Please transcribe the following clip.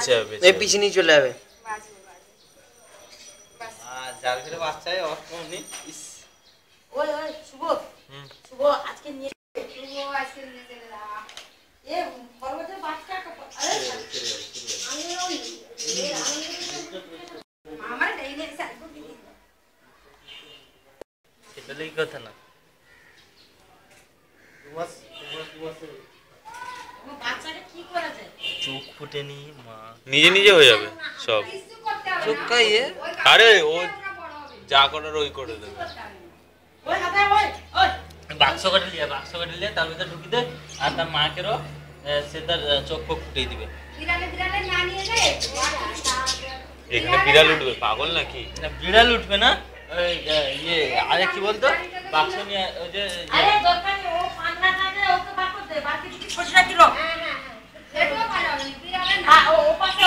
বেঁচে যাবে, এই পিছনে নিয়ে চলে যাবে। যার ঘরে বাচ্চা হয় অষ্টম নেই। ওই ওই শুভ শুভ আজকে নিয়ে শুভ আজকে নিয়ে চলে যা। এ পর্বতের বাচ্চা আরে আমি ওই আমার ডাইনে সাইড করে দিই। সেটাই কথা না। বাচ্চাকে কি করা যায়? চোখ ফুটেনি মা, নিজে নিজে হয়ে যাবে সব। চোখ খাইয়ে আরে ও যা করার ওই করে দেবে। ওই হাতে ওই ওই বাক্স কেটে লিয়ে তার ভিতরে ঢুকি দে, আর তার মাকেরও সে তার চোখ ফোক ফুটিয়ে দিবে। বিড়ালে না নিয়ে যায়। এখানে বিড়াল উঠবে, পাগল নাকি? না বিড়াল উঠবে না, ওই ইয়ে আরে কি বলতো বাক্স নিয়ে ওই যে আরে দরকার নেই, ও পান্নাটাকে ওকে বাকর দে, বাকি কিছু ছোট রাখি রো। হ্যাঁ এটাও ভালো হবে, বিড়ালে না ও পাশে